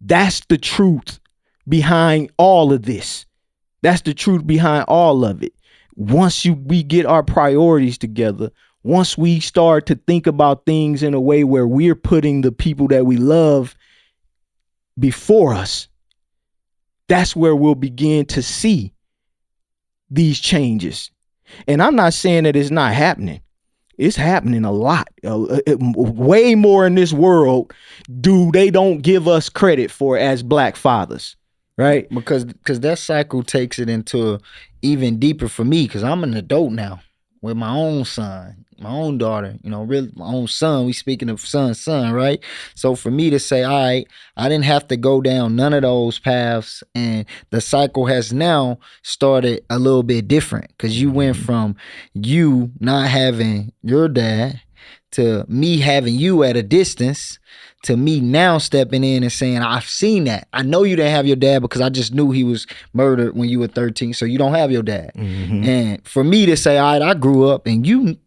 That's the truth behind all of this. That's the truth behind all of it. Once we get our priorities together, once we start to think about things in a way where we're putting the people that we love before us, that's where we'll begin to see these changes. And I'm not saying that it's not happening. It's happening a lot, way more in this world. They don't give us credit for as Black fathers, right? Because that cycle takes it into even deeper for me, because I'm an adult now with my own son, my own daughter, really my own son. We speaking of son, right? So for me to say, all right, I didn't have to go down none of those paths, and the cycle has now started a little bit different, because you went from you not having your dad to me having you at a distance, to me now stepping in and saying, I've seen that. I know you didn't have your dad because I just knew he was murdered when you were 13, so you don't have your dad. Mm-hmm. And for me to say, all right, I grew up and you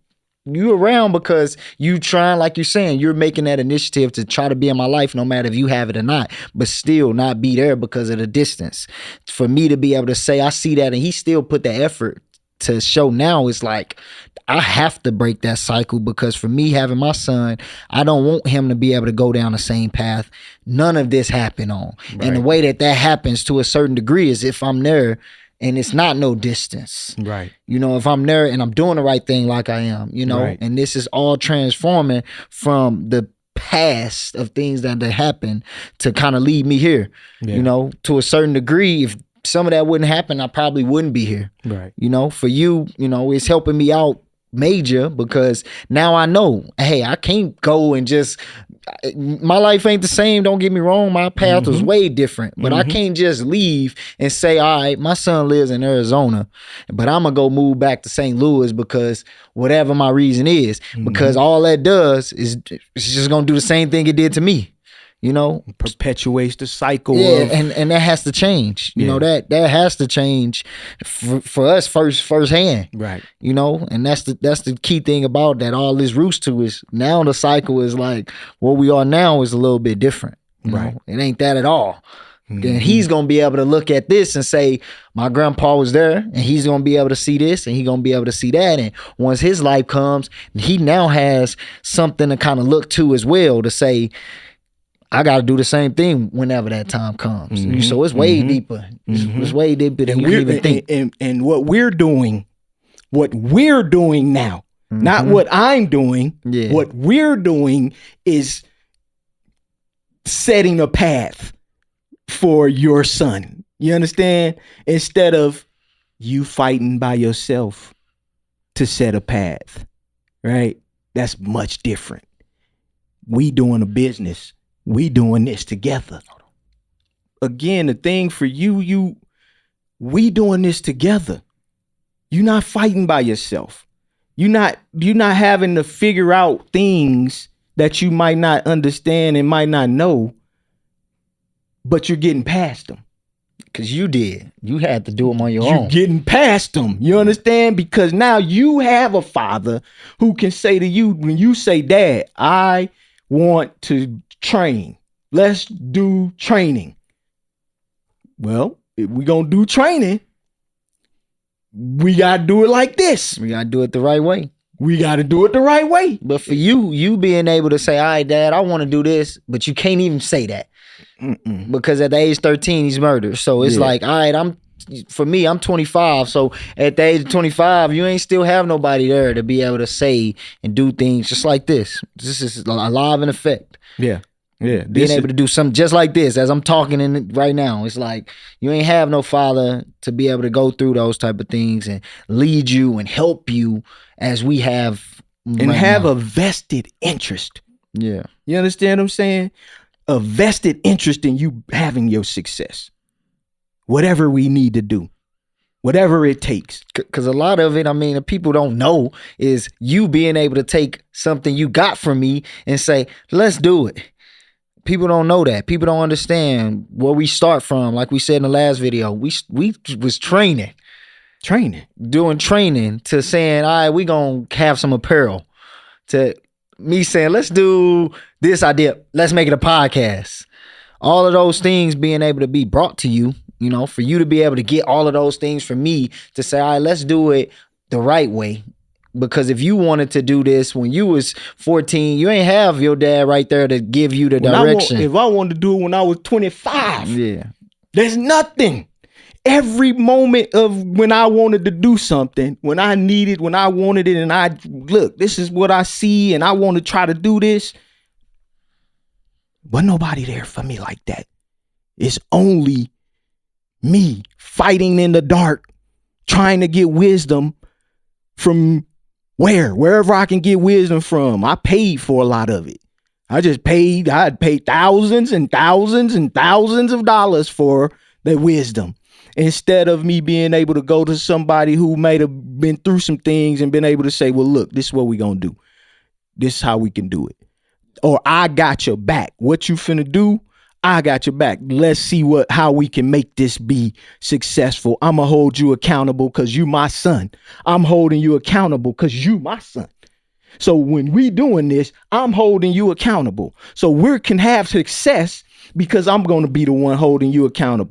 around because you trying, like you're saying, you're making that initiative to try to be in my life no matter if you have it or not, but still not be there because of the distance. For me to be able to say, I see that, and he still put the effort to show now, it's like, I have to break that cycle, because for me having my son, I don't want him to be able to go down the same path none of this happened on. Right. And the way that happens to a certain degree is if I'm there and it's not no distance. Right. If I'm there and I'm doing the right thing like I am, right. And this is all transforming from the past of things that happened to kind of lead me here. Yeah. To a certain degree, if some of that wouldn't happen, I probably wouldn't be here. Right. For you, it's helping me out major, because now I know, hey, I can't go and just, my life ain't the same, don't get me wrong, my path was way different, but I can't just leave and say, all right, my son lives in Arizona, but I'm gonna go move back to St. Louis because whatever my reason is, because all that does is it's just gonna do the same thing it did to me. Perpetuates the cycle. Yeah, and that has to change. That has to change for us firsthand. Right. And that's the key thing about that. All this roots to is now the cycle is like what we are now is a little bit different. Right. It ain't that at all. And he's gonna be able to look at this and say, my grandpa was there, and he's gonna be able to see this, and he's gonna be able to see that. And once his life comes, he now has something to kind of look to as well, to say, I got to do the same thing whenever that time comes. So it's way deeper. It's way deeper than you even think. And what we're doing now, not what I'm doing, what we're doing is setting a path for your son. You understand? Instead of you fighting by yourself to set a path, right? That's much different. We doing a business. We doing this together. Again, the thing for you, we doing this together. You're not fighting by yourself. You're not having to figure out things that you might not understand and might not know, but you're getting past them. Because you did. You had to do them on your own. You're getting past them. You understand? Because now you have a father who can say to you, when you say, Dad, I want to train. Let's do training. Well, if we're going to do training, we got to do it like this. We got to do it the right way. We got to do it the right way. But for you being able to say, all right, Dad, I want to do this, but you can't even say that. Because at the age 13, he's murdered. So it's like, all right, I'm 25. So at the age of 25, you ain't still have nobody there to be able to say and do things just like this. This is alive in effect. Yeah. Yeah. Being able to do something just like this as I'm talking in right now. It's like you ain't have no father to be able to go through those type of things and lead you and help you as we have. And right have now. A vested interest. Yeah. You understand what I'm saying? A vested interest in you having your success. Whatever we need to do. Whatever it takes. Because a lot of it, I mean, people don't know is you being able to take something you got from me and say, let's do it. People don't know that. People don't understand where we start from. Like we said in the last video, we was training. Doing training to saying, all right, we going to have some apparel. To me saying, let's do this idea. Let's make it a podcast. all of those things being able to be brought to you, you know, for you to be able to get all of those things from me to say, all right, let's do it the right way. Because if you wanted to do this when you was 14, you ain't have your dad right there to give you the direction. If I wanted to do it when I was 25, yeah, there's nothing. Every moment of when I wanted to do something, when I wanted it, and I look, this is what I see, and I want to try to do this. But nobody there for me like that. It's only me fighting in the dark, trying to get wisdom from wherever I can get wisdom from. I paid for a lot of it. I'd paid thousands and thousands and thousands of dollars for the wisdom, instead of me being able to go to somebody who might have been through some things and been able to say, well, look, this is what we gonna do. This is how we can do it. Or I got your back. What you finna do, I got your back. Let's see how we can make this be successful. I'ma hold you accountable because you my son. I'm holding you accountable because you my son. So when we doing this, I'm holding you accountable. So we can have success because I'm going to be the one holding you accountable.